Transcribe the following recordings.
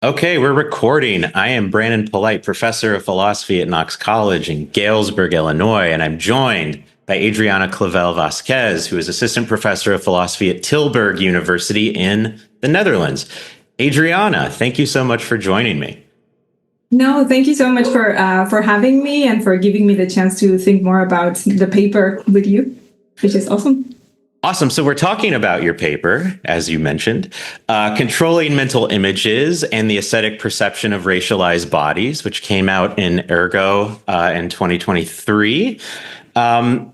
Okay, we're recording. I am Brandon Polite, professor of philosophy at Knox College in Galesburg, Illinois, and I'm joined by Adriana Clavel-Vázquez, who is assistant professor of philosophy at Tilburg University in the Netherlands. Adriana, thank you so much for joining me. No, thank you so much for having me and for giving me the chance to think more about the paper with you, which is awesome. Awesome. So we're talking about your paper, as you mentioned, Controlling Mental Images and the Aesthetic Perception of Racialized Bodies, which came out in Ergo in 2023. I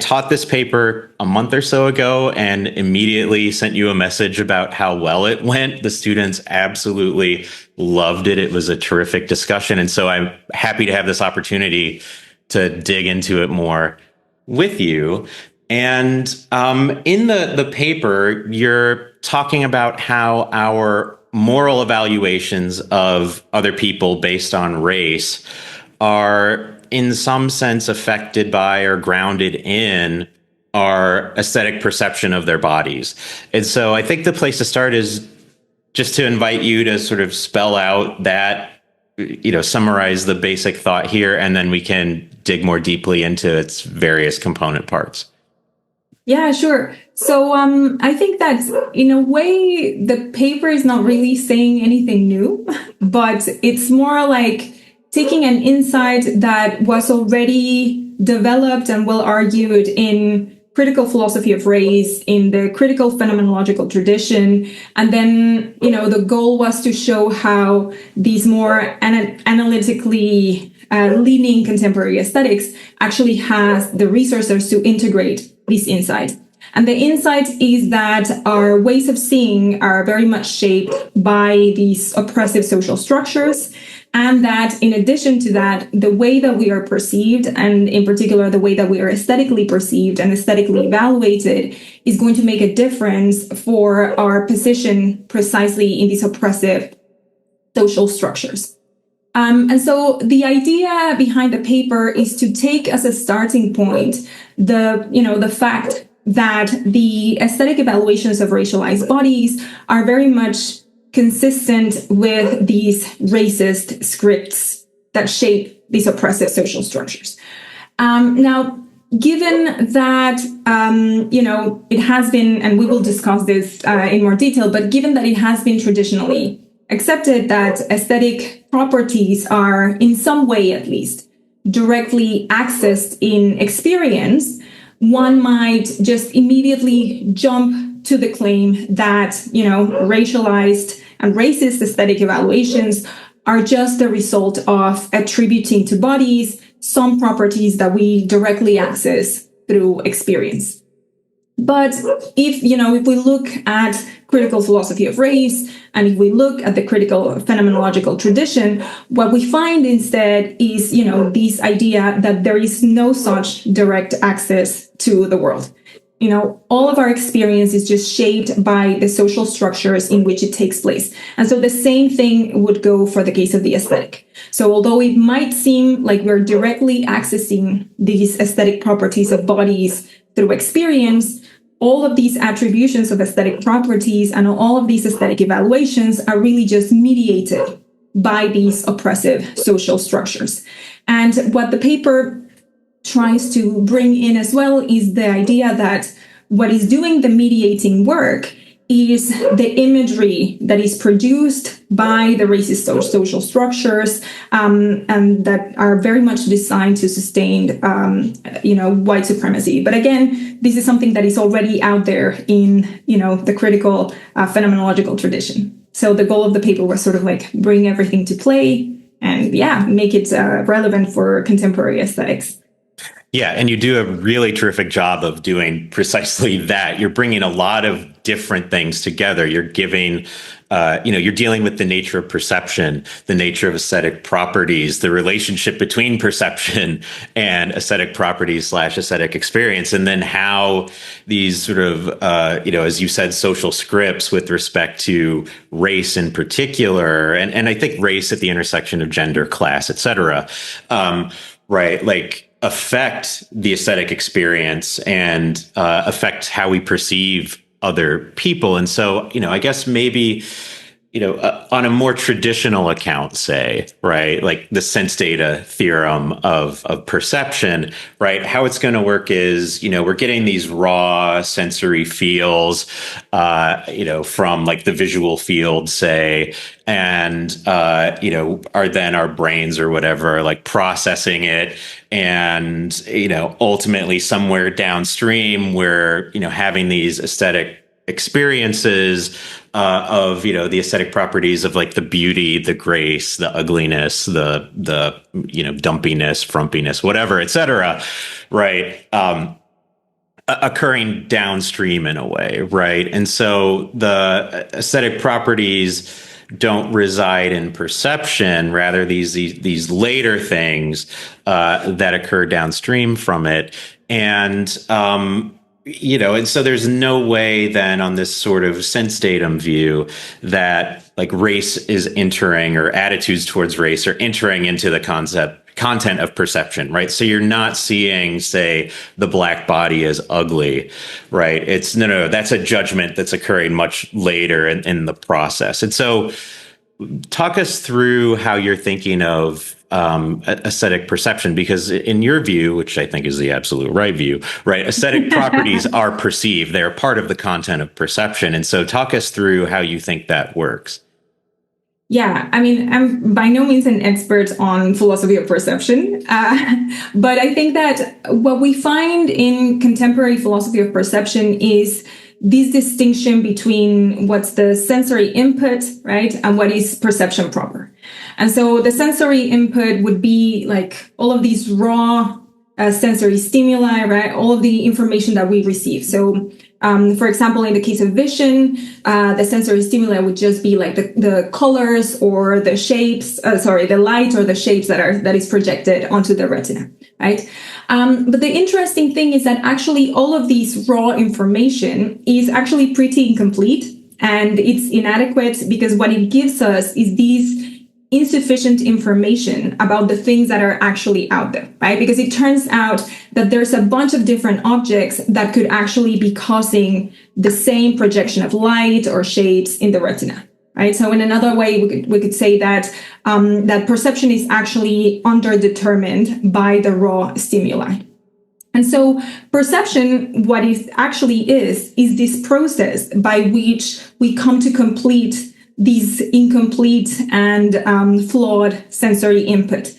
taught this paper a month or so ago and immediately sent you a message about how well it went. The students absolutely loved it. It was a terrific discussion. And so I'm happy to have this opportunity to dig into it more with you. And in the paper, you're talking about how our moral evaluations of other people based on race are in some sense affected by or grounded in our aesthetic perception of their bodies. And so I think the place to start is just to invite you to sort of spell out that, summarize the basic thought here, and then we can dig more deeply into its various component parts. Yeah, sure. So I think that in a way, the paper is not really saying anything new, but it's more like taking an insight that was already developed and well argued in critical philosophy of race, in the critical phenomenological tradition. And then, the goal was to show how these more analytically leaning contemporary aesthetics actually has the resources to integrate these insights. And the insight is that our ways of seeing are very much shaped by these oppressive social structures. And that in addition to that, the way that we are perceived, and in particular, the way that we are aesthetically perceived and aesthetically evaluated, is going to make a difference for our position precisely in these oppressive social structures. And so the idea behind the paper is to take as a starting point the fact that the aesthetic evaluations of racialized bodies are very much consistent with these racist scripts that shape these oppressive social structures. Now, given that, it has been, and we will discuss this in more detail, but given that it has been traditionally accepted that aesthetic properties are, in some way at least, directly accessed in experience, one might just immediately jump to the claim that, racialized and racist aesthetic evaluations are just the result of attributing to bodies some properties that we directly access through experience. But if we look at critical philosophy of race, and if we look at the critical phenomenological tradition, what we find instead is, this idea that there is no such direct access to the world. All of our experience is just shaped by the social structures in which it takes place. And so the same thing would go for the case of the aesthetic. So although it might seem like we're directly accessing these aesthetic properties of bodies through experience, all of these attributions of aesthetic properties and all of these aesthetic evaluations are really just mediated by these oppressive social structures. And what the paper tries to bring in as well is the idea that what is doing the mediating work is the imagery that is produced by the racist social structures and that are very much designed to sustain, white supremacy. But again, this is something that is already out there in, the critical phenomenological tradition. So the goal of the paper was sort of like bring everything to play and, make it relevant for contemporary aesthetics. Yeah, and you do a really terrific job of doing precisely that. You're bringing a lot of different things together. You're giving, you're dealing with the nature of perception, the nature of aesthetic properties, the relationship between perception and aesthetic properties / aesthetic experience, and then how these sort of, as you said, social scripts with respect to race in particular, and I think race at the intersection of gender, class, et cetera, right? Like, affect the aesthetic experience and affect how we perceive other people. And so, I guess maybe, on a more traditional account, say, right, like the sense data theorem of perception, right, how it's going to work is, we're getting these raw sensory feels, from like the visual field, say, and, are then our brains or whatever, like processing it. And, ultimately somewhere downstream, we're, having these aesthetic experiences of the aesthetic properties of like the beauty, the grace, the ugliness, the dumpiness, frumpiness, whatever, etc. Right, occurring downstream in a way, right? And so the aesthetic properties don't reside in perception, rather these later things that occur downstream from it. And and so there's no way then on this sort of sense datum view that like race is entering, or attitudes towards race are entering into the content of perception, right? So you're not seeing, say, the black body as ugly, right? It's no, that's a judgment that's occurring much later in the process. And so talk us through how you're thinking of aesthetic perception, because in your view, which I think is the absolute right view, right, aesthetic properties are perceived. They're part of the content of perception. And so talk us through how you think that works. Yeah, I mean, I'm by no means an expert on philosophy of perception, but I think that what we find in contemporary philosophy of perception is this distinction between what's the sensory input, right, and what is perception proper. And so the sensory input would be like all of these raw sensory stimuli, right, all of the information that we receive. So for example, in the case of vision, the sensory stimuli would just be like the colors or the shapes, the light or the shapes that is projected onto the retina, right? But the interesting thing is that actually all of these raw information is actually pretty incomplete, and it's inadequate because what it gives us is these insufficient information about the things that are actually out there, right? Because it turns out that there's a bunch of different objects that could actually be causing the same projection of light or shapes in the retina, right? So in another way, we could say that that perception is actually underdetermined by the raw stimuli. And so perception, what it actually is this process by which we come to complete these incomplete and flawed sensory input.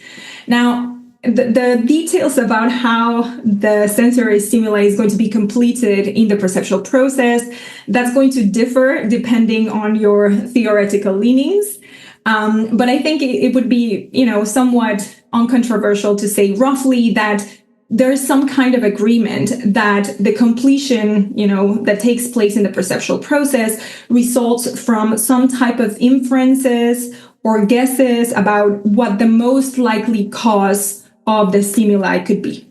Now, the details about how the sensory stimuli is going to be completed in the perceptual process, that's going to differ depending on your theoretical leanings. But I think it would be, somewhat uncontroversial to say roughly that there's some kind of agreement that the completion, that takes place in the perceptual process results from some type of inferences or guesses about what the most likely cause of the stimuli could be.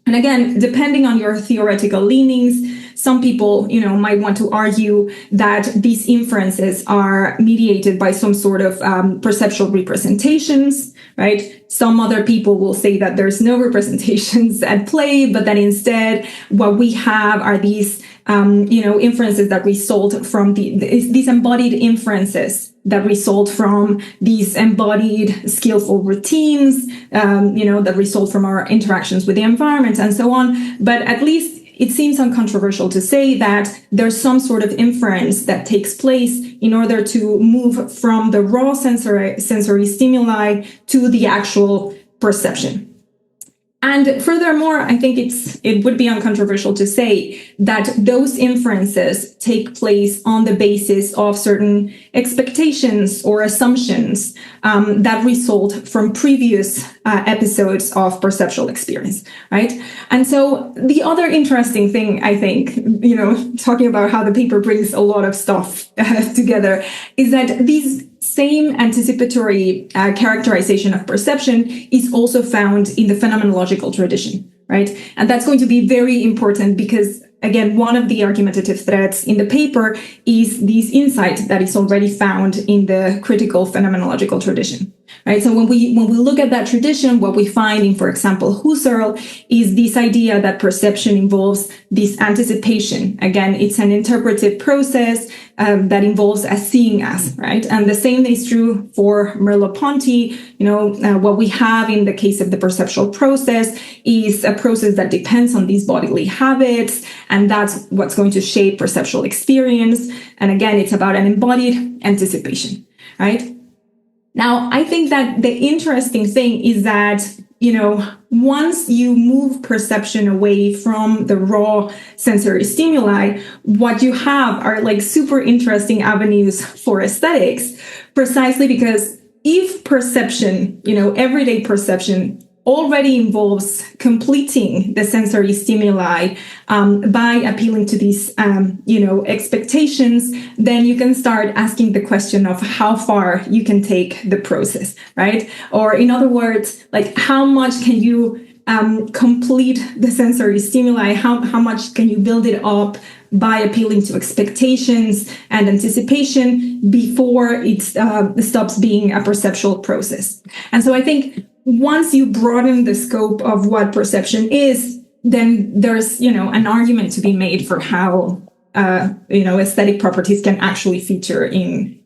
And again, depending on your theoretical leanings, some people, might want to argue that these inferences are mediated by some sort of perceptual representations, right? Some other people will say that there's no representations at play, but that instead what we have are these, inferences that result from these embodied inferences that result from these embodied skillful routines, that result from our interactions with the environment and so on. But at least it seems uncontroversial to say that there's some sort of inference that takes place in order to move from the raw sensory stimuli to the actual perception. And furthermore, I think it would be uncontroversial to say that those inferences take place on the basis of certain expectations or assumptions that result from previous episodes of perceptual experience, right? And so the other interesting thing, I think, talking about how the paper brings a lot of stuff together, is that these same anticipatory characterization of perception is also found in the phenomenological tradition, right? And that's going to be very important because, again, one of the argumentative threads in the paper is this insight that is already found in the critical phenomenological tradition. Right. So when we look at that tradition, what we find in, for example, Husserl is this idea that perception involves this anticipation. Again, it's an interpretive process that involves a seeing as, right? And the same is true for Merleau-Ponty. What we have in the case of the perceptual process is a process that depends on these bodily habits, and that's what's going to shape perceptual experience. And again, it's about an embodied anticipation, right? Now, I think that the interesting thing is that, once you move perception away from the raw sensory stimuli, what you have are like super interesting avenues for aesthetics, precisely because if perception, everyday perception already involves completing the sensory stimuli by appealing to these, expectations, then you can start asking the question of how far you can take the process, right? Or in other words, like how much can you complete the sensory stimuli? How much can you build it up by appealing to expectations and anticipation before it stops being a perceptual process? And so I think once you broaden the scope of what perception is, then there's, an argument to be made for how, aesthetic properties can actually feature in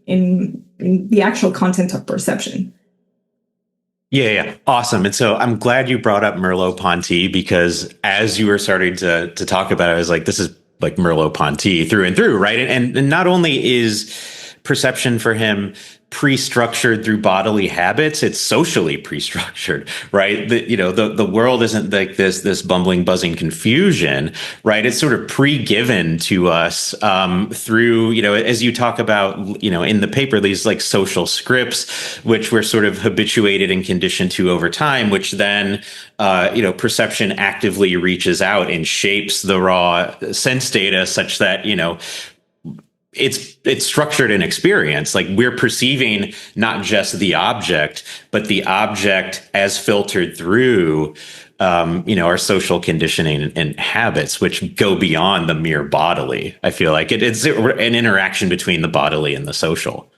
the actual content of perception. Yeah. Awesome. And so I'm glad you brought up Merleau-Ponty, because as you were starting to talk about it, I was like, this is like Merleau-Ponty through and through, right? And not only is perception for him pre-structured through bodily habits, it's socially pre-structured, right? The world isn't like this bumbling, buzzing confusion, right? It's sort of pre-given to us through, as you talk about, in the paper, these like social scripts, which we're sort of habituated and conditioned to over time, which then, perception actively reaches out and shapes the raw sense data such that, it's structured in experience. Like we're perceiving not just the object, but the object as filtered through, our social conditioning and habits, which go beyond the mere bodily. I feel like it's an interaction between the bodily and the social.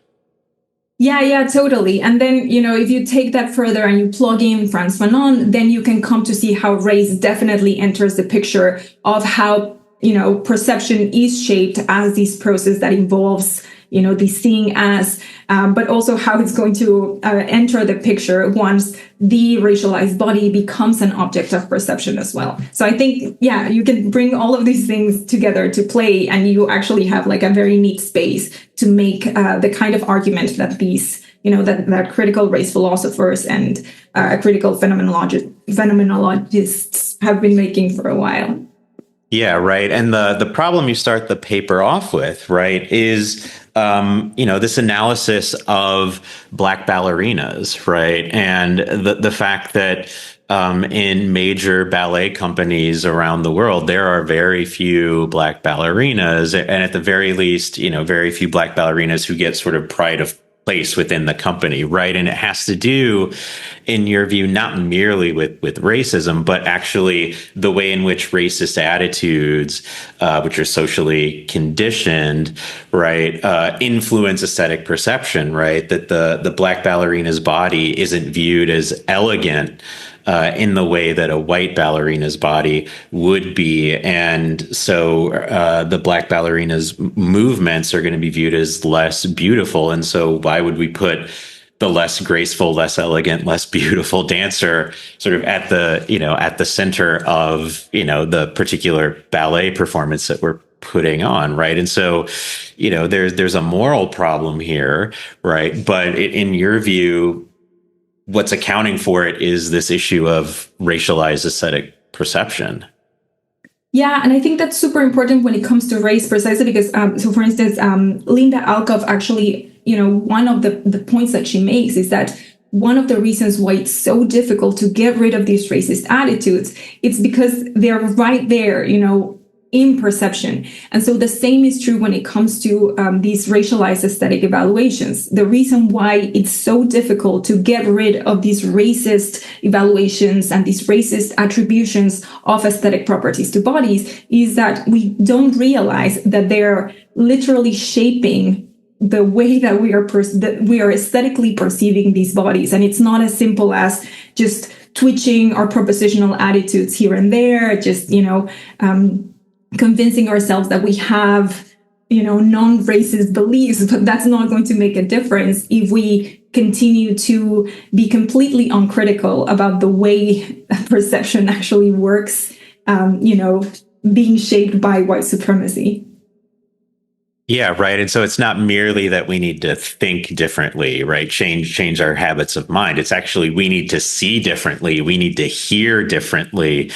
Yeah, totally. And then, if you take that further and you plug in Frantz Fanon, then you can come to see how race definitely enters the picture of how perception is shaped as this process that involves, the seeing as, but also how it's going to enter the picture once the racialized body becomes an object of perception as well. So I think, you can bring all of these things together to play, and you actually have like a very neat space to make the kind of argument that these, that critical race philosophers and critical phenomenologists have been making for a while. Yeah, right. And the problem you start the paper off with, right, is, this analysis of Black ballerinas, right? And the fact that in major ballet companies around the world, there are very few Black ballerinas, and at the very least, very few Black ballerinas who get sort of pride of place within the company, right? And it has to do, in your view, not merely with racism, but actually the way in which racist attitudes, which are socially conditioned, right, influence aesthetic perception, right? That the Black ballerina's body isn't viewed as elegant in the way that a white ballerina's body would be. And so the Black ballerina's movements are going to be viewed as less beautiful. And so why would we put the less graceful, less elegant, less beautiful dancer sort of at the center of, the particular ballet performance that we're putting on, right? And so, there's a moral problem here, right? But in your view, what's accounting for it is this issue of racialized aesthetic perception. Yeah, and I think that's super important when it comes to race, precisely because, so for instance, Linda Alcoff actually, one of the points that she makes is that one of the reasons why it's so difficult to get rid of these racist attitudes, it's because they're right there, in perception. And so the same is true when it comes to these racialized aesthetic evaluations. The reason why it's so difficult to get rid of these racist evaluations and these racist attributions of aesthetic properties to bodies is that we don't realize that they're literally shaping the way that that we are aesthetically perceiving these bodies. And it's not as simple as just twitching our propositional attitudes here and there, just, convincing ourselves that we have, non-racist beliefs, but that's not going to make a difference if we continue to be completely uncritical about the way perception actually works, being shaped by white supremacy. Yeah, right. And so it's not merely that we need to think differently, right? Change our habits of mind. It's actually we need to see differently. We need to hear differently,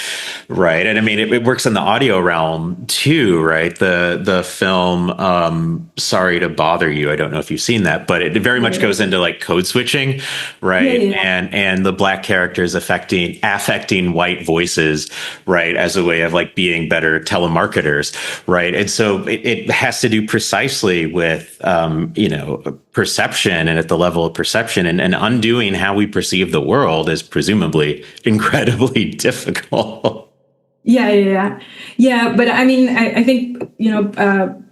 right? And I mean, it works in the audio realm too, right? The film Sorry to Bother You. I don't know if you've seen that, but it very much goes into like code switching, right? Yeah. And the black characters affecting white voices, right, as a way of like being better telemarketers, right? And so it has to do precisely with perception, and at the level of perception, and undoing how we perceive the world is presumably incredibly difficult. Yeah. But I mean, I think,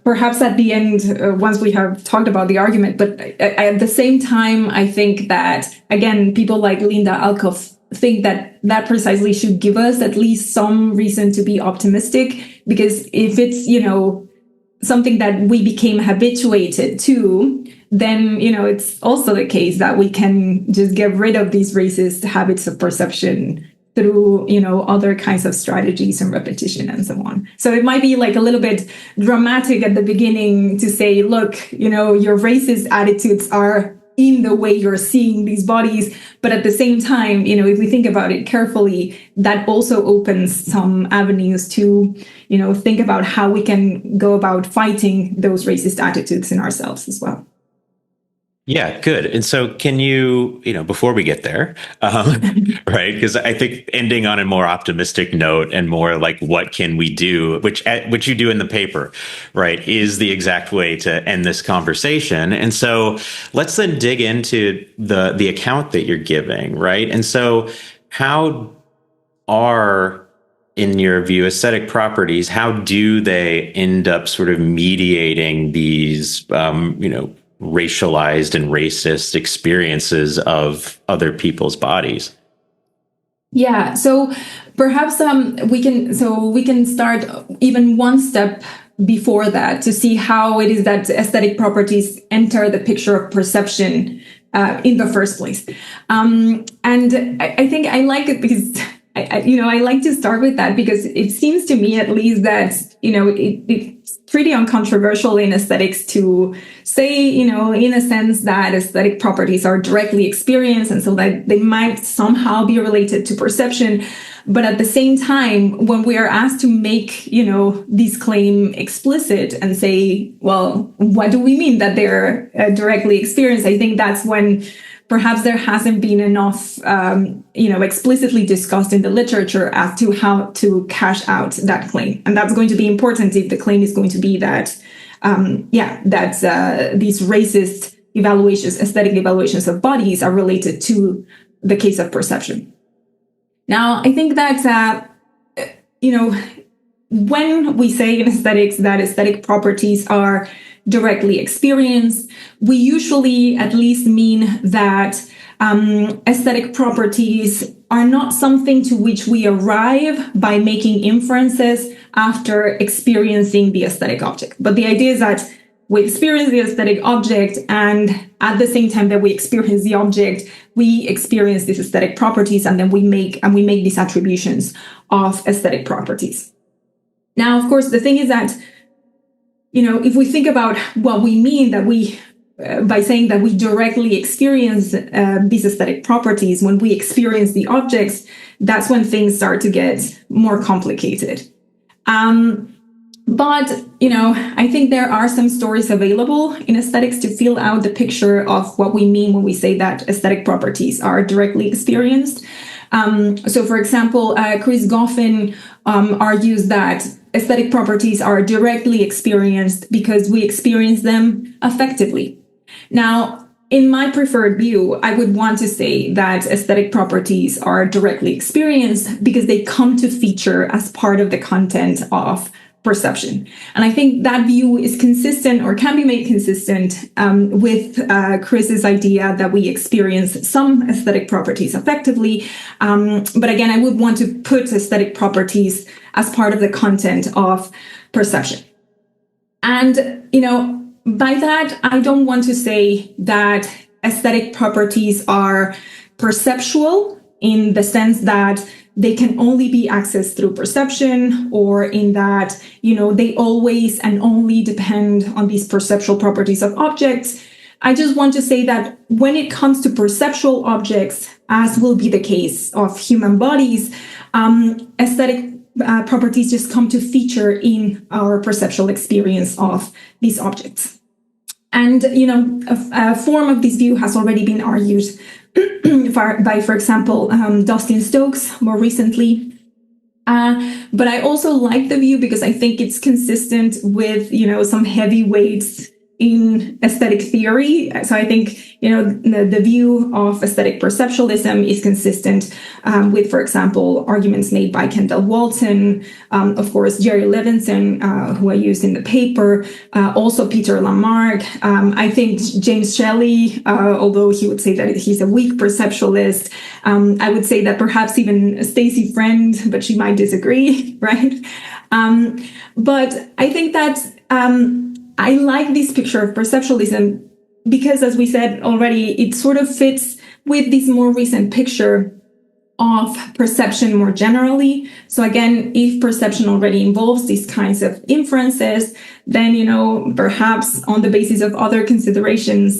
perhaps at the end, once we have talked about the argument, but at the same time, I think that, again, people like Linda Alcoff think that precisely should give us at least some reason to be optimistic, because if it's, something that we became habituated to, then, it's also the case that we can just get rid of these racist habits of perception through, other kinds of strategies and repetition and so on. So it might be like a little bit dramatic at the beginning to say, look, your racist attitudes are in the way you're seeing these bodies. But at the same time, if we think about it carefully, that also opens some avenues to, think about how we can go about fighting those racist attitudes in ourselves as well. Yeah, good. And so can you, before we get there, right, because I think ending on a more optimistic note and more like what can we do, which you do in the paper, right, is the exact way to end this conversation. And so let's then dig into the account that you're giving, right? And so how are, in your view, aesthetic properties, how do they end up sort of mediating these, racialized and racist experiences of other people's bodies? Yeah, so perhaps we can start even one step before that to see how it is that aesthetic properties enter the picture of perception in the first place. And I think I like it because I like to start with that, because it seems to me at least that it's pretty uncontroversial in aesthetics to say, in a sense, that aesthetic properties are directly experienced, and so that they might somehow be related to perception. But at the same time, when we are asked to make, this claim explicit and say, well, what do we mean that they're directly experienced? I think that's when perhaps there hasn't been enough, explicitly discussed in the literature as to how to cash out that claim. And that's going to be important if the claim is going to be that, these racist evaluations, aesthetic evaluations of bodies are related to the case of perception. Now, I think that, when we say in aesthetics that aesthetic properties are directly experienced, we usually at least mean that aesthetic properties are not something to which we arrive by making inferences after experiencing the aesthetic object. But the idea is that we experience the aesthetic object, and at the same time that we experience the object, we experience these aesthetic properties, and then we make these attributions of aesthetic properties. Now, of course, the thing is that, if we think about what we mean that we, by saying that we directly experience these aesthetic properties, when we experience the objects, that's when things start to get more complicated. But, I think there are some stories available in aesthetics to fill out the picture of what we mean when we say that aesthetic properties are directly experienced. So, for example, Chris Goffin argues that aesthetic properties are directly experienced because we experience them affectively. Now, in my preferred view, I would want to say that aesthetic properties are directly experienced because they come to feature as part of the content of perception. And I think that view is consistent, or can be made consistent, with Chris's idea that we experience some aesthetic properties affectively. But again, I would want to put aesthetic properties as part of the content of perception. And, by that, I don't want to say that aesthetic properties are perceptual in the sense that they can only be accessed through perception, or in that, they always and only depend on these perceptual properties of objects. I just want to say that when it comes to perceptual objects, as will be the case of human bodies, aesthetic properties just come to feature in our perceptual experience of these objects. And, a form of this view has already been argued by, for example, Dustin Stokes more recently. But I also like the view because I think it's consistent with, some heavyweights in aesthetic theory. So I think, the view of aesthetic perceptualism is consistent with, for example, arguments made by Kendall Walton, of course, Jerry Levinson, who I used in the paper, also Peter Lamarck. I think James Shelley, although he would say that he's a weak perceptualist, I would say that perhaps even Stacey Friend, but she might disagree, right? But I think that I like this picture of perceptualism because, as we said already, it sort of fits with this more recent picture of perception more generally. So again, if perception already involves these kinds of inferences, then, perhaps on the basis of other considerations,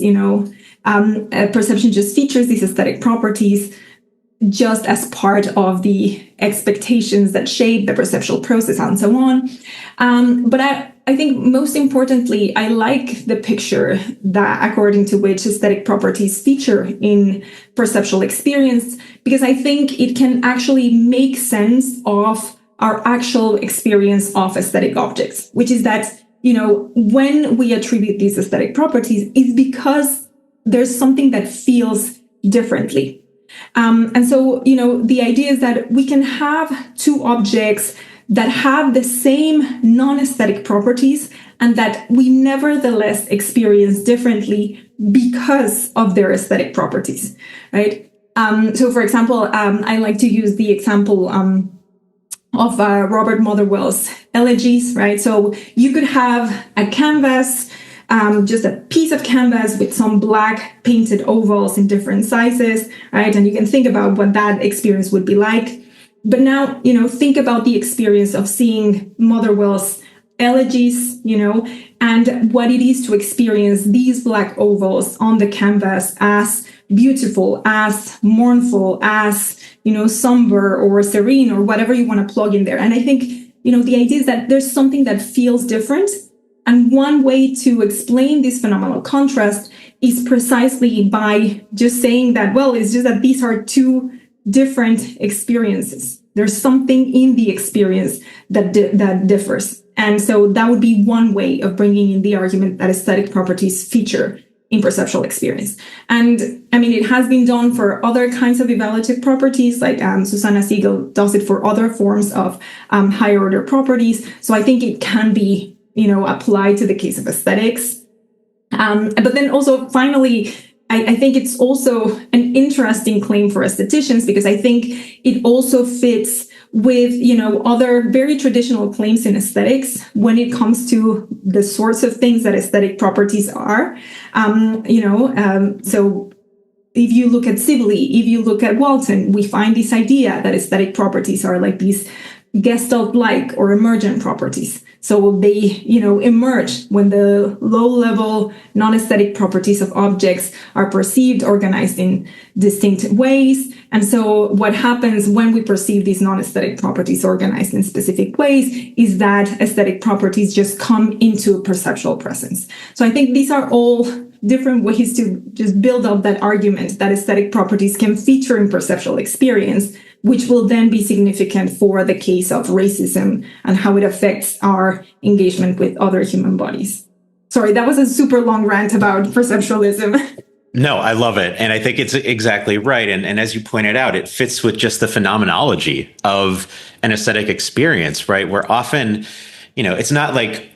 perception just features these aesthetic properties just as part of the expectations that shape the perceptual process and so on. But I think most importantly, I like the picture that according to which aesthetic properties feature in perceptual experience, because I think it can actually make sense of our actual experience of aesthetic objects, which is that, when we attribute these aesthetic properties, it's because there's something that feels differently. And so, the idea is that we can have two objects that have the same non-aesthetic properties and that we nevertheless experience differently because of their aesthetic properties, right? So, for example, I like to use the example of Robert Motherwell's elegies, right? So you could have a canvas, just a piece of canvas with some black painted ovals in different sizes, right? And you can think about what that experience would be like. But now, think about the experience of seeing Motherwell's elegies, and what it is to experience these black ovals on the canvas as beautiful, as mournful, as, somber or serene or whatever you want to plug in there. And I think, the idea is that there's something that feels different. And one way to explain this phenomenal contrast is precisely by just saying that, well, it's just that these are two different experiences. There's something in the experience that differs. And so that would be one way of bringing in the argument that aesthetic properties feature in perceptual experience. And I mean, it has been done for other kinds of evaluative properties, like Susanna Siegel does it for other forms of higher order properties. So I think it can be, applied to the case of aesthetics. But then also, finally, I think it's also an interesting claim for aestheticians, because I think it also fits with, other very traditional claims in aesthetics when it comes to the sorts of things that aesthetic properties are. So if you look at Sibley, if you look at Walton, we find this idea that aesthetic properties are like these Gestalt-like or emergent properties. So they, emerge when the low-level non-aesthetic properties of objects are perceived, organized in distinct ways. And so what happens when we perceive these non-aesthetic properties organized in specific ways is that aesthetic properties just come into perceptual presence. So I think these are all different ways to just build up that argument that aesthetic properties can feature in perceptual experience, which will then be significant for the case of racism and how it affects our engagement with other human bodies. Sorry, that was a super long rant about perceptualism. No, I love it. And I think it's exactly right. And as you pointed out, it fits with just the phenomenology of an aesthetic experience, right? Where often, it's not like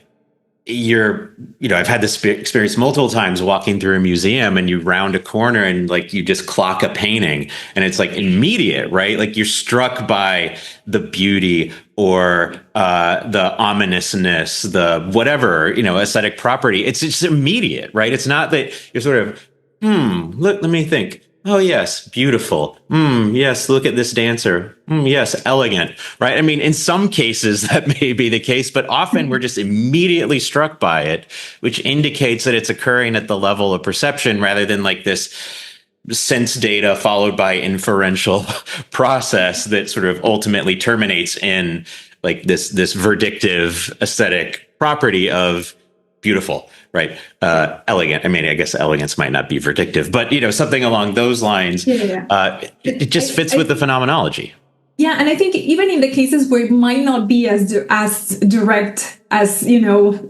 I've had this experience multiple times walking through a museum, and you round a corner and like you just clock a painting, and it's like immediate, right? Like you're struck by the beauty or the ominousness, the whatever, aesthetic property. It's just immediate, right? It's not that you're sort of, let me think. Oh, yes, beautiful. Yes, look at this dancer. Yes, elegant, right? I mean, in some cases that may be the case, but often we're just immediately struck by it, which indicates that it's occurring at the level of perception rather than like this sense data followed by inferential process that sort of ultimately terminates in like this verdictive aesthetic property of beautiful, right? Elegant. I mean, I guess elegance might not be verdictive, but something along those lines. It just fits with the phenomenology. Yeah, and I think even in the cases where it might not be as direct as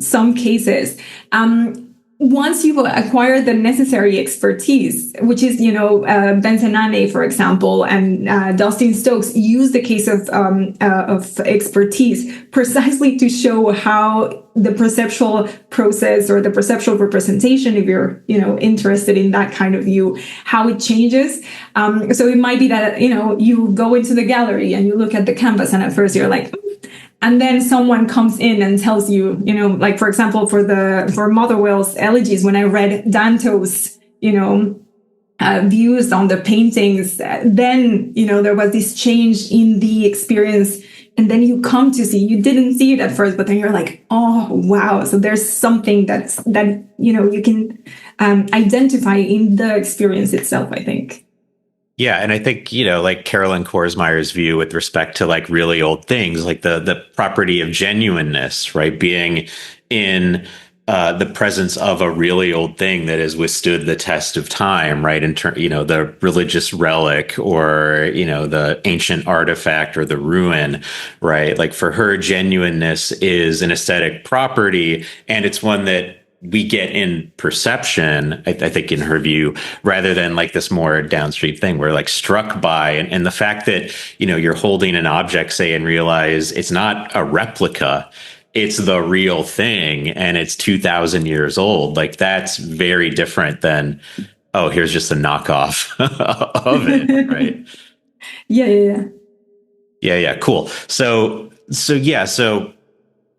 some cases, once you acquire the necessary expertise, which is, Benzenane, for example, and Dustin Stokes use the case of expertise precisely to show how the perceptual process or the perceptual representation, if you're, interested in that kind of view, how it changes. So it might be that, you go into the gallery and you look at the canvas and at first you're like, and then someone comes in and tells you, like, for example, for Motherwell's elegies, when I read Danto's, views on the paintings, then, there was this change in the experience. And then you come to see, you didn't see it at first, but then you're like, oh, wow. So there's something that you can identify in the experience itself, I think. Yeah. And I think, like Carolyn Korsmeyer's view with respect to like really old things, like the property of genuineness, right? Being in the presence of a really old thing that has withstood the test of time, right? In the religious relic or, the ancient artifact or the ruin, right? Like for her, genuineness is an aesthetic property, and it's one that we get in perception, I think in her view, rather than like this more downstream thing we're like struck by. And the fact that, you're holding an object, say, and realize it's not a replica, it's the real thing, and it's 2,000 years old. Like that's very different than, oh, here's just a knockoff of it, right? Yeah. Cool. So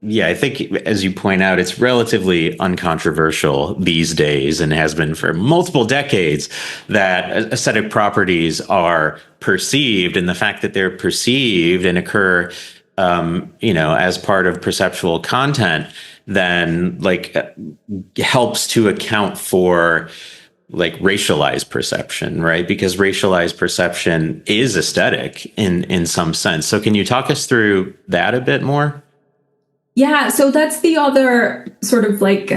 I think, as you point out, it's relatively uncontroversial these days, and has been for multiple decades, that aesthetic properties are perceived, and the fact that they're perceived and occur, as part of perceptual content, then like helps to account for like racialized perception, right? Because racialized perception is aesthetic in some sense. So can you talk us through that a bit more? Yeah, so that's the other sort of like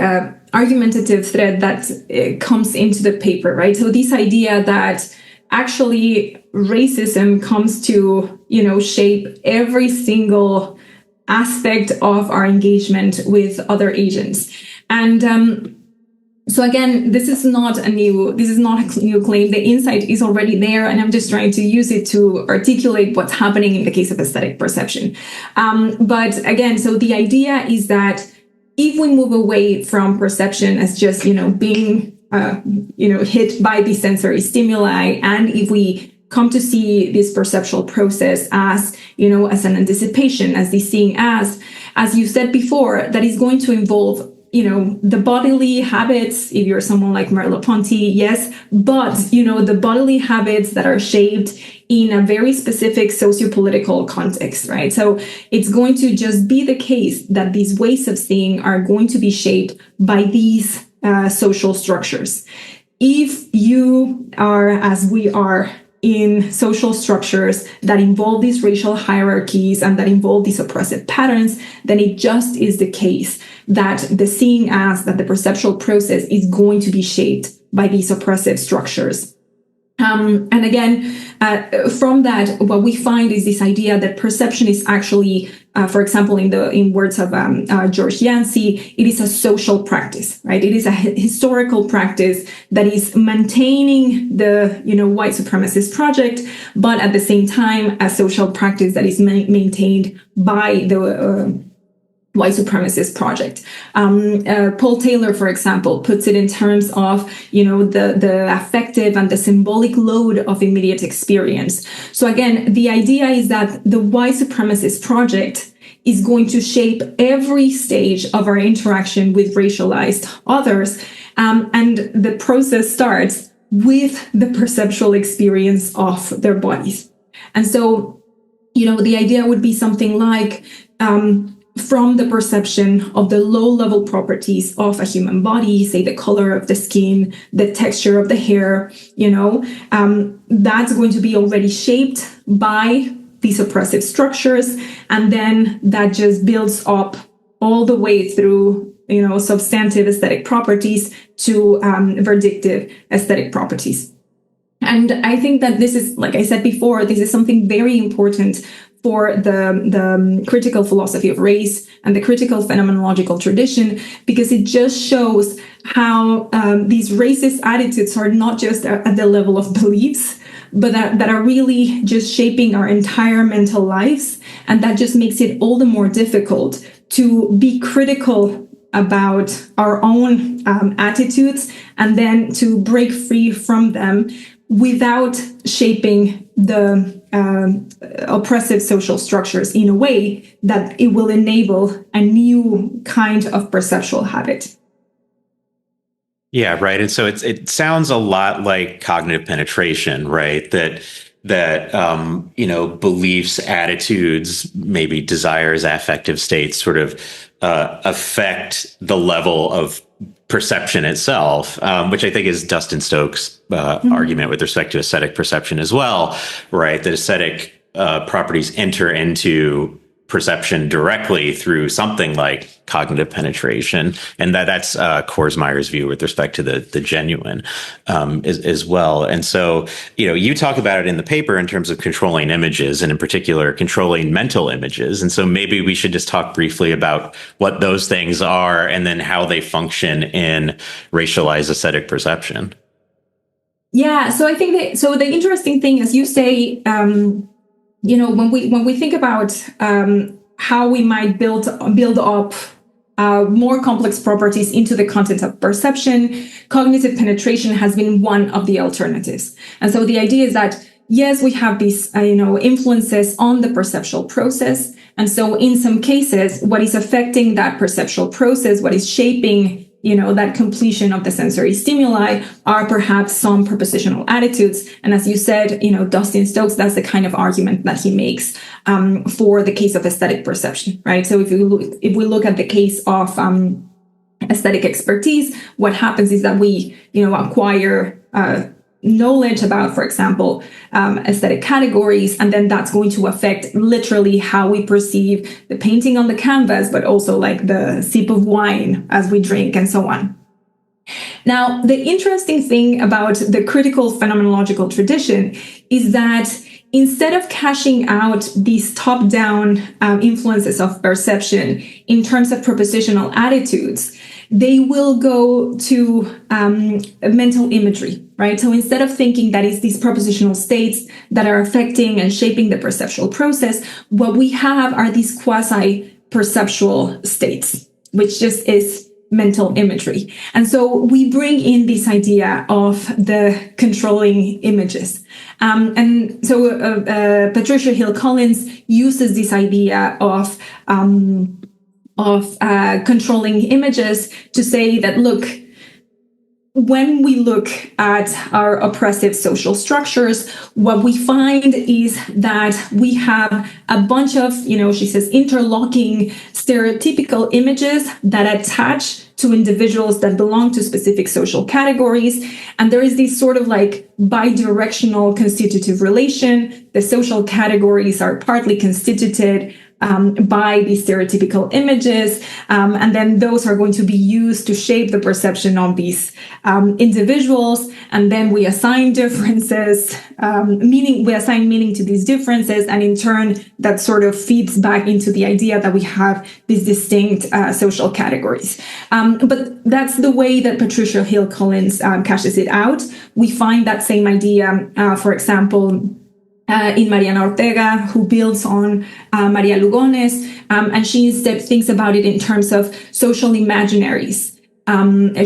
argumentative thread that comes into the paper, right? So this idea that actually racism comes to, shape every single aspect of our engagement with other agents. And so again, this is not a new claim. The insight is already there, and I'm just trying to use it to articulate what's happening in the case of aesthetic perception. But again, so the idea is that if we move away from perception as just, being, hit by the sensory stimuli, and if we come to see this perceptual process as, as an anticipation, as the seeing as you said before, that is going to involve the bodily habits, if you're someone like Merleau-Ponty, yes, but, the bodily habits that are shaped in a very specific sociopolitical context, right? So it's going to just be the case that these ways of seeing are going to be shaped by these social structures. If you are, as we are, in social structures that involve these racial hierarchies and that involve these oppressive patterns, then it just is the case that the seeing as, that the perceptual process is going to be shaped by these oppressive structures. And again, from that, what we find is this idea that perception is actually, for example, in words of George Yancey, it is a social practice, right? It is a historical practice that is maintaining the, white supremacist project, but at the same time, a social practice that is maintained by the white supremacist project. Paul Taylor, for example, puts it in terms of, the affective and the symbolic load of immediate experience. So again, the idea is that the white supremacist project is going to shape every stage of our interaction with racialized others. And the process starts with the perceptual experience of their bodies. And so, the idea would be something like, from the perception of the low-level properties of a human body, say the color of the skin, the texture of the hair, that's going to be already shaped by these oppressive structures. And then that just builds up all the way through, substantive aesthetic properties to verdictive aesthetic properties. And I think that this is, like I said before, this is something very important for the critical philosophy of race and the critical phenomenological tradition, because it just shows how these racist attitudes are not just at the level of beliefs, but that are really just shaping our entire mental lives. And that just makes it all the more difficult to be critical about our own attitudes and then to break free from them without shaping the oppressive social structures in a way that it will enable a new kind of perceptual habit. Yeah, right. And so it sounds a lot like cognitive penetration, right? That beliefs, attitudes, maybe desires, affective states sort of affect the level of perception itself, which I think is Dustin Stokes' argument with respect to aesthetic perception as well, right? That aesthetic properties enter into perception directly through something like cognitive penetration, and that's Korsmeyer's view with respect to the genuine as well. And so, you talk about it in the paper in terms of controlling images, and in particular, controlling mental images. And so maybe we should just talk briefly about what those things are and then how they function in racialized aesthetic perception. Yeah, so I think the interesting thing, as you say, when we think about how we might build up more complex properties into the content of perception, cognitive penetration has been one of the alternatives. And so the idea is that, yes, we have these influences on the perceptual process. And so in some cases, what is affecting that perceptual process, what is shaping that completion of the sensory stimuli are perhaps some propositional attitudes. And as you said, Dustin Stokes, that's the kind of argument that he makes for the case of aesthetic perception, right? So if we look at the case of aesthetic expertise, what happens is that we, acquire knowledge about, for example, aesthetic categories, and then that's going to affect literally how we perceive the painting on the canvas, but also like the sip of wine as we drink and so on. Now, the interesting thing about the critical phenomenological tradition is that instead of cashing out these top-down influences of perception in terms of propositional attitudes, they will go to mental imagery, right? So instead of thinking that it's these propositional states that are affecting and shaping the perceptual process, what we have are these quasi-perceptual states, which just is mental imagery. And so we bring in this idea of the controlling images. And so Patricia Hill Collins uses this idea of controlling images to say that, look, when we look at our oppressive social structures, what we find is that we have a bunch of, she says, interlocking stereotypical images that attach to individuals that belong to specific social categories. And there is this sort of like bidirectional constitutive relation. The social categories are partly constituted by these stereotypical images. And then those are going to be used to shape the perception of these individuals. And then we assign differences, we assign meaning to these differences. And in turn, that sort of feeds back into the idea that we have these distinct social categories. But that's the way that Patricia Hill Collins cashes it out. We find that same idea, for example, in Mariana Ortega, who builds on Maria Lugones, and she instead thinks about it in terms of social imaginaries.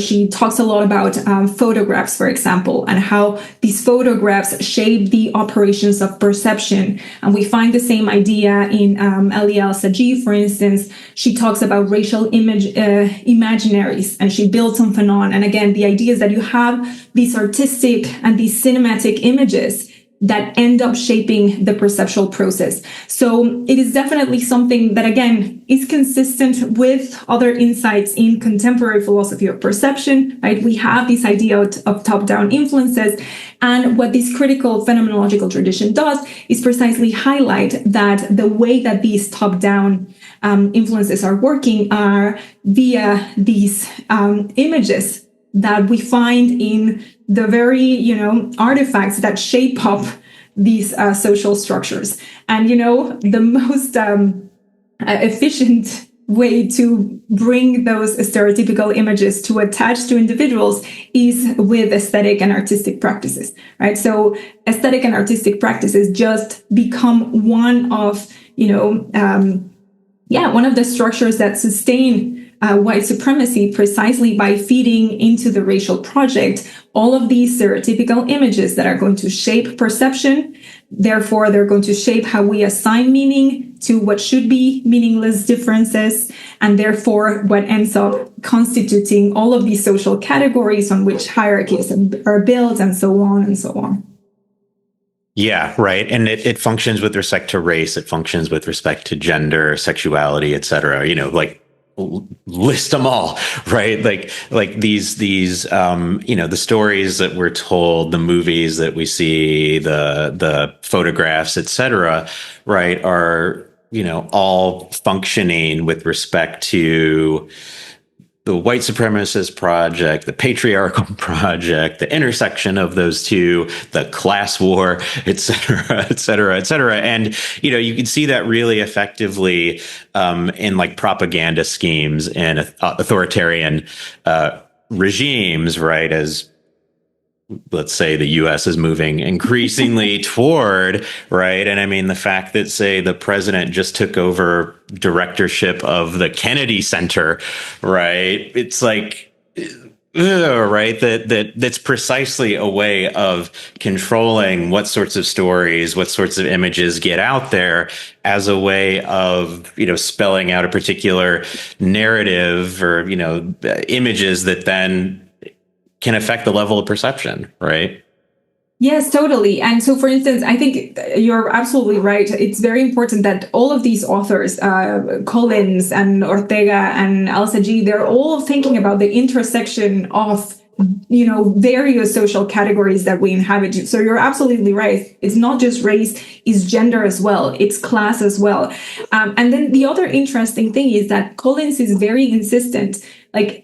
She talks a lot about photographs, for example, and how these photographs shape the operations of perception. And we find the same idea in Elia Al-Sajid, for instance. She talks about racial imaginaries, and she builds on Fanon. And again, the idea is that you have these artistic and these cinematic images that end up shaping the perceptual process. So it is definitely something that, again, is consistent with other insights in contemporary philosophy of perception, right? We have this idea of top-down influences. And what this critical phenomenological tradition does is precisely highlight that the way that these top-down influences are working are via these images that we find in the very, artifacts that shape up these social structures. And, the most efficient way to bring those stereotypical images to attach to individuals is with aesthetic and artistic practices, right? So aesthetic and artistic practices just become one of, one of the structures that sustain white supremacy precisely by feeding into the racial project all of these stereotypical images that are going to shape perception. Therefore, they're going to shape how we assign meaning to what should be meaningless differences, and therefore what ends up constituting all of these social categories on which hierarchies are built, and so on and so on. Yeah, right. And it functions with respect to race. It functions with respect to gender, sexuality, et cetera. List them all, right? Like these the stories that we're told, the movies that we see, the photographs, et cetera, right, are, all functioning with respect to the white supremacist project, the patriarchal project, the intersection of those two, the class war, et cetera, et cetera, et cetera. And, you can see that really effectively in like propaganda schemes and authoritarian regimes, right? As let's say the U.S. is moving increasingly toward, right? And I mean, the fact that, say, the president just took over directorship of the Kennedy Center, right? It's like, right? That's precisely a way of controlling what sorts of stories, what sorts of images get out there, as a way of, spelling out a particular narrative or, images that then can affect the level of perception, right? Yes, totally. And so, for instance, I think you're absolutely right. It's very important that all of these authors, Collins and Ortega and Al-Sajid, they're all thinking about the intersection of, various social categories that we inhabit. So you're absolutely right. It's not just race, it's gender as well. It's class as well. And then the other interesting thing is that Collins is very insistent, like,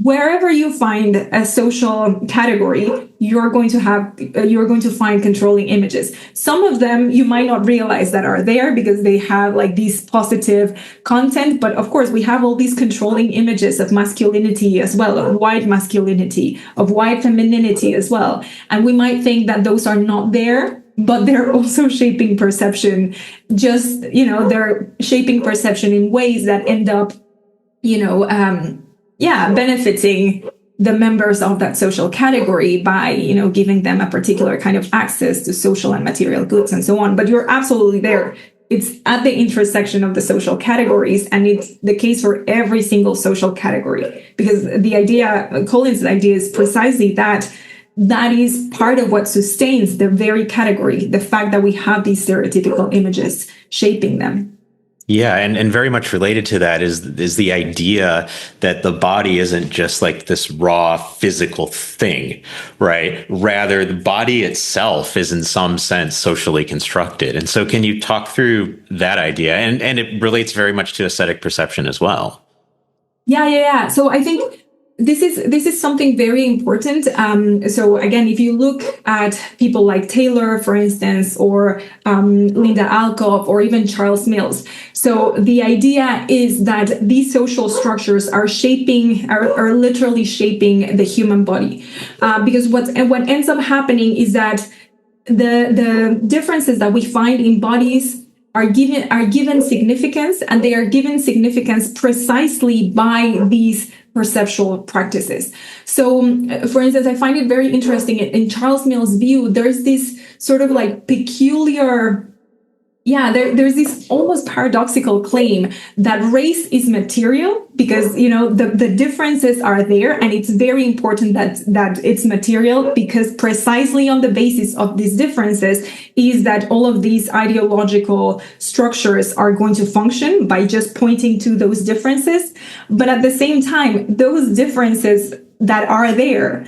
wherever you find a social category, you're going to find controlling images. Some of them you might not realize that are there because they have like these positive content. But of course, we have all these controlling images of masculinity as well, of white masculinity, of white femininity as well. And we might think that those are not there, but they're also shaping perception. Just, they're shaping perception in ways that end up, benefiting the members of that social category by, giving them a particular kind of access to social and material goods and so on. But you're absolutely there. It's at the intersection of the social categories, and it's the case for every single social category, because the idea, Collins' idea, is precisely that is part of what sustains the very category, the fact that we have these stereotypical images shaping them. Yeah, and very much related to that is the idea that the body isn't just like this raw physical thing, right? Rather, the body itself is in some sense socially constructed. And so can you talk through that idea? And it relates very much to aesthetic perception as well. Yeah. So I think this is something very important. So again, if you look at people like Taylor, for instance, or Linda Alcoff, or even Charles Mills. So the idea is that these social structures are literally shaping the human body, because what ends up happening is that the differences that we find in bodies are given significance, and they are given significance precisely by these perceptual practices. So, for instance, I find it very interesting in Charles Mill's view, there's this sort of like peculiar, there's this almost paradoxical claim that race is material because, the differences are there, and it's very important that it's material, because precisely on the basis of these differences is that all of these ideological structures are going to function by just pointing to those differences. But at the same time, those differences that are there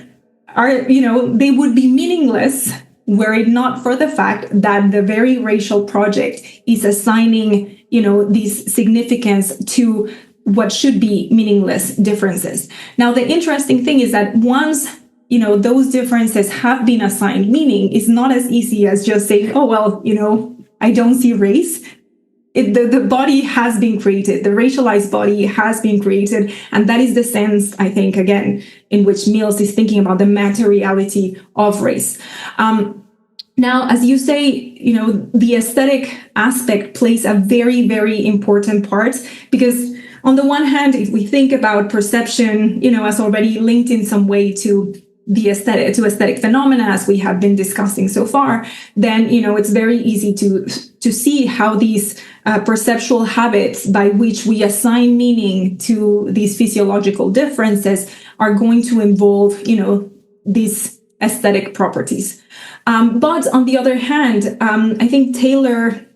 are, they would be meaningless were it not for the fact that the very racial project is assigning, this significance to what should be meaningless differences. Now, the interesting thing is that once, those differences have been assigned meaning, it's not as easy as just saying, oh, well, I don't see race. The body has been created, the racialized body has been created. And that is the sense, I think, again, in which Mills is thinking about the materiality of race. Now, as you say, the aesthetic aspect plays a very, very important part, because on the one hand, if we think about perception, as already linked in some way to the aesthetic phenomena, as we have been discussing so far, then, it's very easy to see how these perceptual habits by which we assign meaning to these physiological differences are going to involve, these aesthetic properties. But on the other hand, I think Taylor,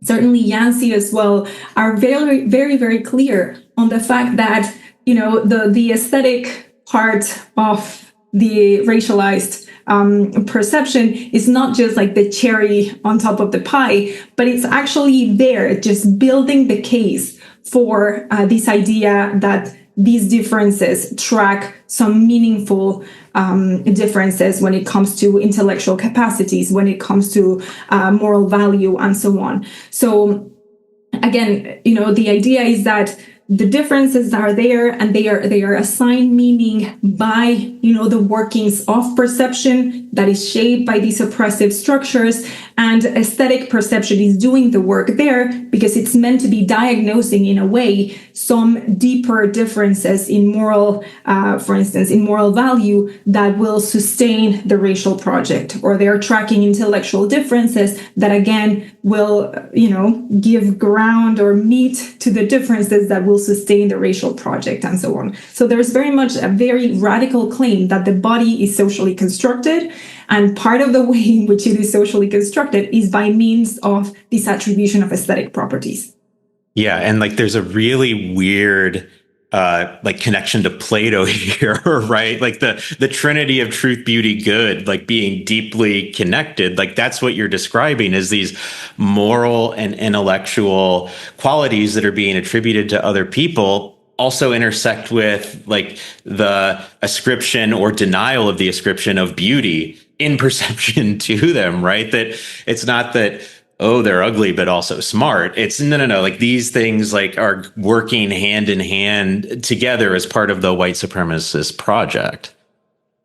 certainly Yancey as well, are very, very, very clear on the fact that, the aesthetic part of the racialized perception is not just like the cherry on top of the pie, but it's actually there just building the case for this idea that these differences track some meaningful differences when it comes to intellectual capacities, when it comes to moral value, and so on. So again, the idea is that the differences are there, and they are assigned meaning by, the workings of perception that is shaped by these oppressive structures, and aesthetic perception is doing the work there because it's meant to be diagnosing, in a way, some deeper differences in moral, for instance, in moral value that will sustain the racial project, or they are tracking intellectual differences that, again, will, give ground or meat to the differences that will sustain the racial project, and so on. So there's very much a very radical claim that the body is socially constructed, and part of the way in which it is socially constructed is by means of this attribution of aesthetic properties. Yeah, and there's a really weird connection to Plato here, right? The trinity of truth, beauty, good, being deeply connected. That's what you're describing, is these moral and intellectual qualities that are being attributed to other people also intersect with the ascription or denial of the ascription of beauty in perception to them, right? That it's not that, oh, they're ugly, but also smart. It's no. These things are working hand in hand together as part of the white supremacist project.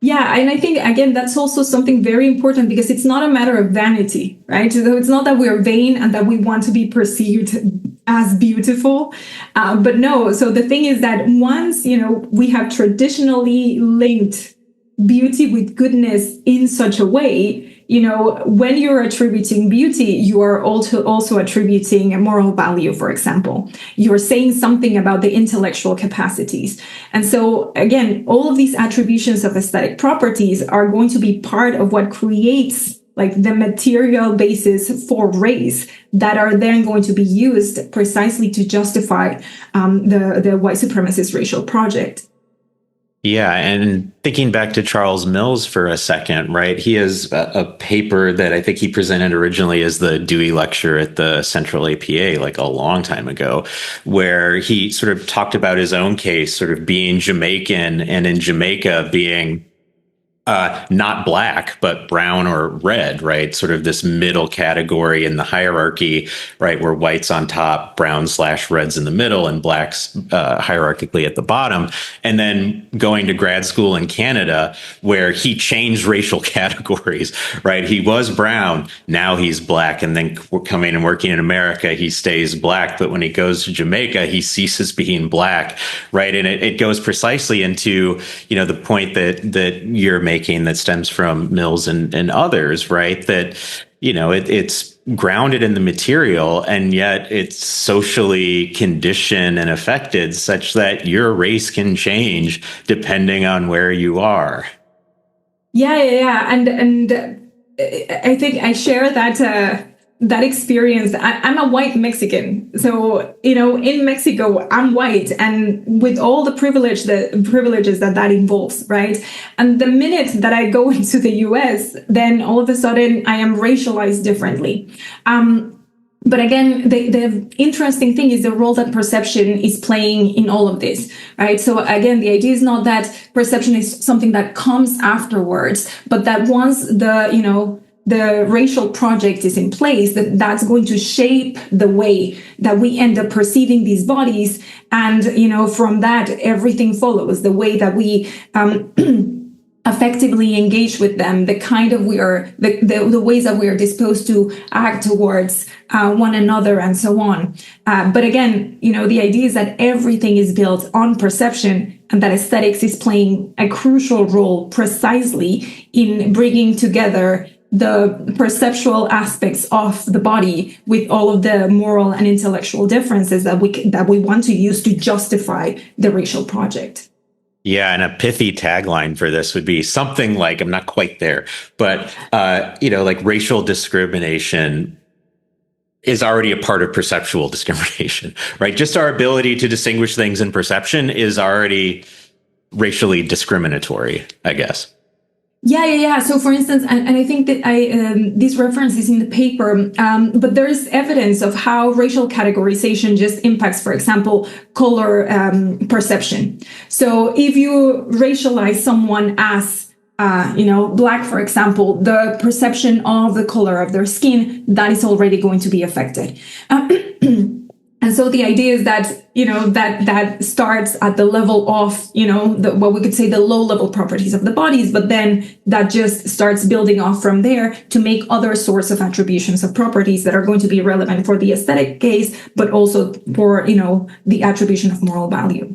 Yeah, and I think, again, that's also something very important, because it's not a matter of vanity, right? So it's not that we're vain and that we want to be perceived as beautiful, but no. So the thing is that once, we have traditionally linked beauty with goodness in such a way, when you're attributing beauty, you are also attributing a moral value, for example. You're saying something about the intellectual capacities. And so, again, all of these attributions of aesthetic properties are going to be part of what creates the material basis for race that are then going to be used precisely to justify the white supremacist racial project. Yeah, and thinking back to Charles Mills for a second, right? He has a paper that I think he presented originally as the Dewey Lecture at the Central APA, a long time ago, where he sort of talked about his own case, sort of being Jamaican, and in Jamaica being not black, but brown or red, right? Sort of this middle category in the hierarchy, right? Where white's on top, brown/red's in the middle, and black's hierarchically at the bottom. And then going to grad school in Canada, where he changed racial categories, right? He was brown, now he's black. And then coming and working in America, he stays black. But when he goes to Jamaica, he ceases being black, right? And it goes precisely into, the point that you're making, that stems from Mills and others, right? That, it's grounded in the material, and yet it's socially conditioned and affected such that your race can change depending on where you are. Yeah. And I think I share that experience. I'm a white Mexican. So, in Mexico, I'm white, and with all the privileges that involves, right? And the minute that I go into the US, then all of a sudden I am racialized differently. But again, the interesting thing is the role that perception is playing in all of this, right? So again, the idea is not that perception is something that comes afterwards, but that once the racial project is in place, that's going to shape the way that we end up perceiving these bodies. And, from that, everything follows. The way that we effectively engage with them, the ways that we are disposed to act towards one another, and so on. But again, the idea is that everything is built on perception, and that aesthetics is playing a crucial role precisely in bringing together the perceptual aspects of the body with all of the moral and intellectual differences that we want to use to justify the racial project. Yeah, and a pithy tagline for this would be something like, I'm not quite there, but like racial discrimination is already a part of perceptual discrimination, right? Just our ability to distinguish things in perception is already racially discriminatory, I guess. Yeah. So, for instance, and I think that this reference is in the paper, but there is evidence of how racial categorization just impacts, for example, color perception. So, if you racialize someone as black, for example, the perception of the color of their skin, that is already going to be affected. And so the idea is that, that starts at the level of, what we could say the low level properties of the bodies, but then that just starts building off from there to make other sorts of attributions of properties that are going to be relevant for the aesthetic case, but also for, the attribution of moral value.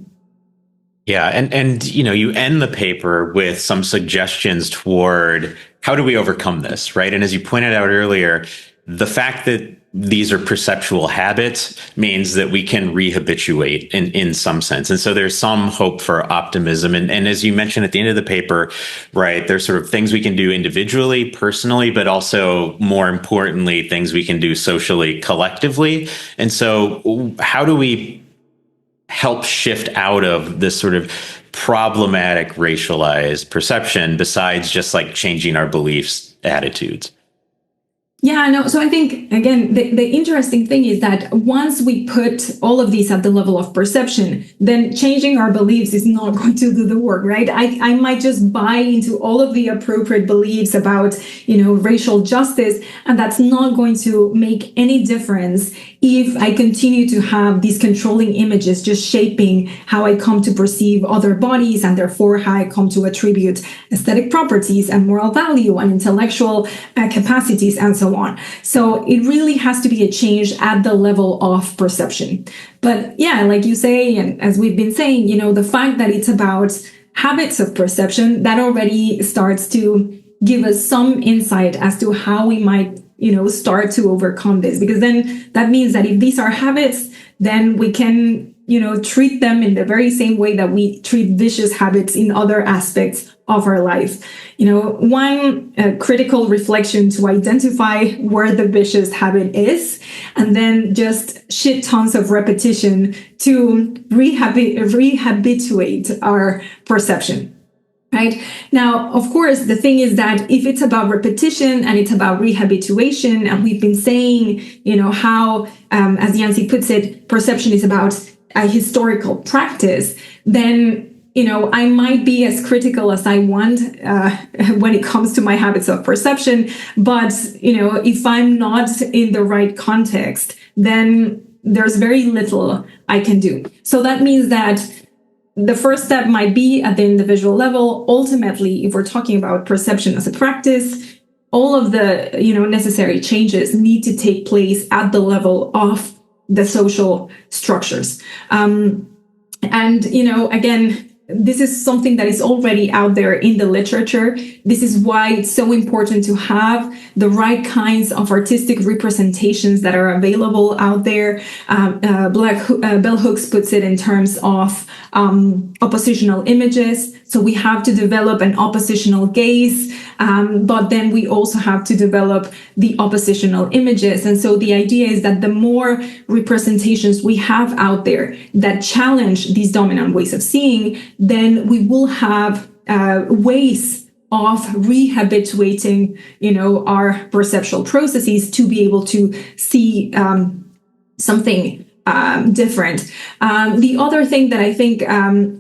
Yeah. And, you end the paper with some suggestions toward how do we overcome this, right? And as you pointed out earlier, the fact that these are perceptual habits means that we can rehabituate in some sense. And so there's some hope for optimism. And as you mentioned at the end of the paper, right, there's sort of things we can do individually, personally, but also more importantly, things we can do socially, collectively. And so how do we help shift out of this sort of problematic racialized perception besides just like changing our beliefs, attitudes? Yeah, no. So I think, again, the interesting thing is that once we put all of these at the level of perception, then changing our beliefs is not going to do the work, right? I might just buy into all of the appropriate beliefs about, racial justice, and that's not going to make any difference if I continue to have these controlling images just shaping how I come to perceive other bodies, and therefore how I come to attribute aesthetic properties and moral value and intellectual capacities and so on. So it really has to be a change at the level of perception. But yeah, like you say, and as we've been saying, the fact that it's about habits of perception, that already starts to give us some insight as to how we might, start to overcome this. Because then that means that if these are habits, then we can, treat them in the very same way that we treat vicious habits in other aspects of our life. One critical reflection to identify where the vicious habit is, and then just shit tons of repetition to rehabituate our perception. Right? Now, of course, the thing is that if it's about repetition and it's about rehabituation, and we've been saying, how, as Yancey puts it, perception is about a historical practice, then I might be as critical as I want when it comes to my habits of perception, but if I'm not in the right context, then there's very little I can do. So that means that the first step might be at the individual level. Ultimately, if we're talking about perception as a practice, all of the necessary changes need to take place at the level of the social structures. And again, this is something that is already out there in the literature. This is why it's so important to have the right kinds of artistic representations that are available out there. Bell Hooks puts it in terms of oppositional images. So we have to develop an oppositional gaze, but then we also have to develop the oppositional images. And so the idea is that the more representations we have out there that challenge these dominant ways of seeing, then we will have ways of rehabituating, our perceptual processes to be able to see something different. The other thing that I think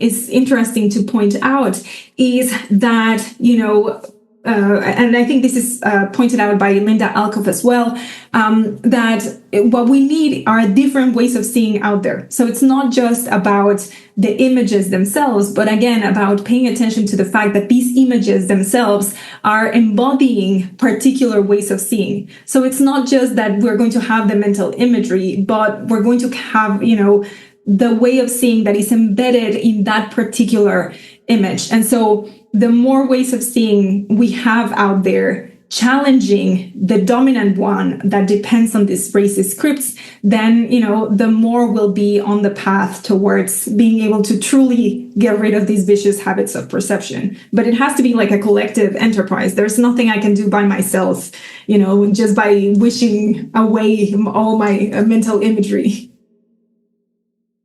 is interesting to point out is that, and I think this is pointed out by Linda Alcoff as well, that what we need are different ways of seeing out there. So it's not just about the images themselves, but again, about paying attention to the fact that these images themselves are embodying particular ways of seeing. So it's not just that we're going to have the mental imagery, but we're going to have, the way of seeing that is embedded in that particular image. And so the more ways of seeing we have out there challenging the dominant one that depends on these racist scripts, then, the more we'll be on the path towards being able to truly get rid of these vicious habits of perception. But it has to be like a collective enterprise. There's nothing I can do by myself, just by wishing away all my mental imagery.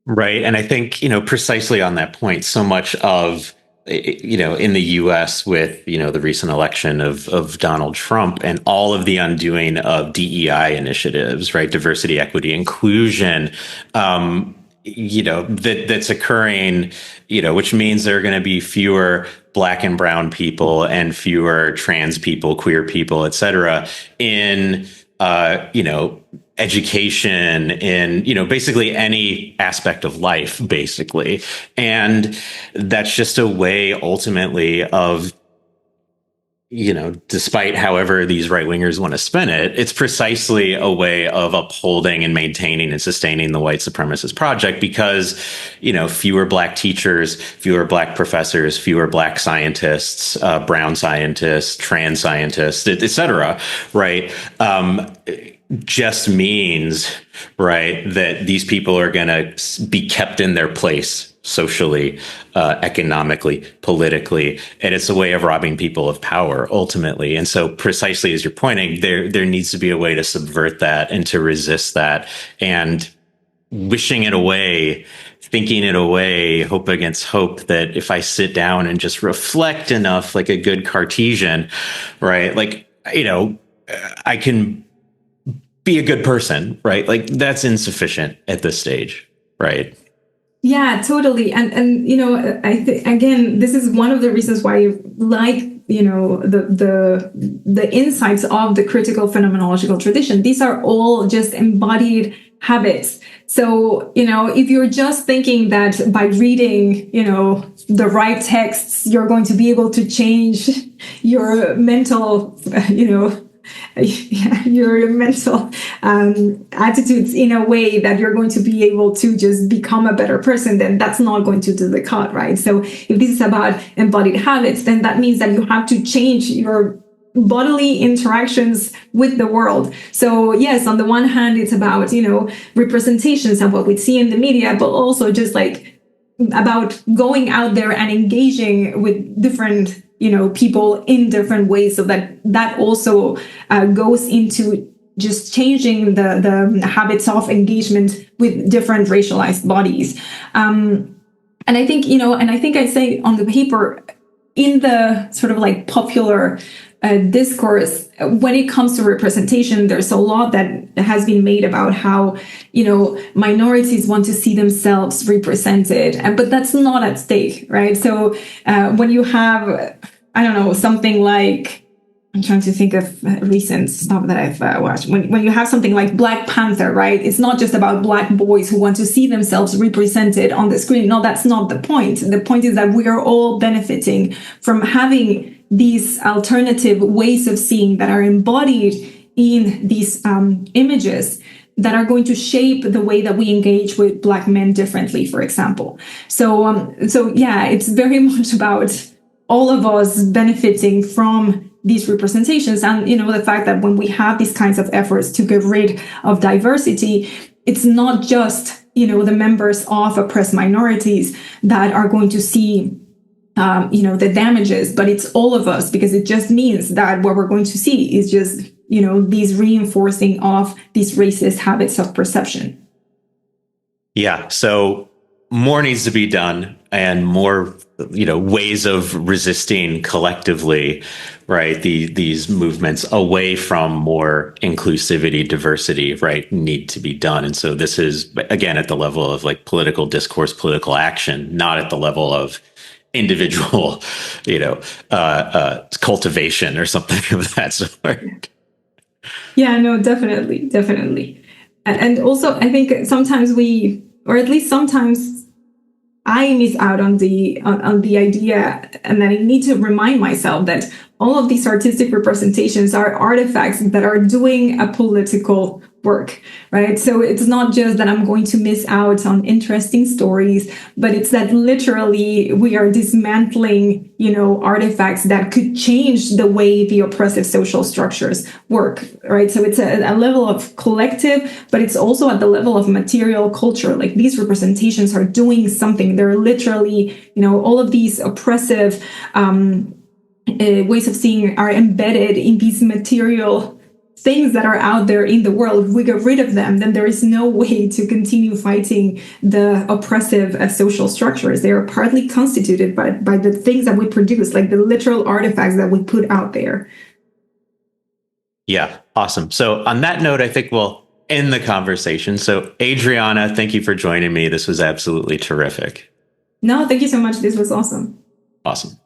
Right. And I think, precisely on that point, so much of, in the US with, the recent election of Donald Trump and all of the undoing of DEI initiatives, right? Diversity, equity, inclusion, that's occurring, which means there are going to be fewer Black and brown people and fewer trans people, queer people, et cetera, in, education, in, basically any aspect of life, basically. And that's just a way ultimately of, despite however these right wingers want to spin it, it's precisely a way of upholding and maintaining and sustaining the white supremacist project because, fewer Black teachers, fewer Black professors, fewer Black scientists, brown scientists, trans scientists, et cetera, right? Just means, right, that these people are going to be kept in their place socially, economically, politically, and it's a way of robbing people of power ultimately. And so precisely as you're pointing, there needs to be a way to subvert that and to resist that, and wishing it away, thinking it away, hope against hope, that if I sit down and just reflect enough like a good Cartesian, right, I can be a good person, right? Like that's insufficient at this stage, right? Yeah, totally. And I think, again, this is one of the reasons why I like, the insights of the critical phenomenological tradition. These are all just embodied habits. So, if you're just thinking that by reading, the right texts, you're going to be able to change your mental, your mental attitudes in a way that you're going to be able to just become a better person, then that's not going to do the cut, right? So if this is about embodied habits, then that means that you have to change your bodily interactions with the world. So yes, on the one hand, it's about, representations of what we see in the media, but also just like about going out there and engaging with different people in different ways, so that also goes into just changing the habits of engagement with different racialized bodies. And I think, I say on the paper, in the sort of like popular discourse, when it comes to representation, there's a lot that has been made about how, minorities want to see themselves represented, but that's not at stake, right? So when you have, I don't know, something like, I'm trying to think of recent stuff that I've watched. When you have something like Black Panther, right? It's not just about Black boys who want to see themselves represented on the screen. No, that's not the point. The point is that we are all benefiting from having these alternative ways of seeing that are embodied in these images that are going to shape the way that we engage with Black men differently, for example. So yeah, it's very much about all of us benefiting from these representations. And, the fact that when we have these kinds of efforts to get rid of diversity, it's not just, the members of oppressed minorities that are going to see, the damages, but it's all of us, because it just means that what we're going to see is just, these reinforcing of these racist habits of perception. Yeah. So more needs to be done, and more, ways of resisting collectively, right? These movements away from more inclusivity, diversity, right, need to be done. And so this is, again, at the level of like political discourse, political action, not at the level of individual, cultivation or something of that sort. Yeah, no, definitely. And also, I think sometimes or at least sometimes I miss out on the idea, and then I need to remind myself that all of these artistic representations are artifacts that are doing a political work, right? So it's not just that I'm going to miss out on interesting stories, but it's that literally we are dismantling, artifacts that could change the way the oppressive social structures work, right? So it's a level of collective, but it's also at the level of material culture. Like, these representations are doing something. They're literally, all of these oppressive ways of seeing are embedded in these material things that are out there in the world. If we get rid of them, then there is no way to continue fighting the oppressive social structures. They are partly constituted by the things that we produce, like the literal artifacts that we put out there. Yeah, awesome. So on that note, I think we'll end the conversation. So Adriana, thank you for joining me. This was absolutely terrific. No, thank you so much. This was awesome. Awesome.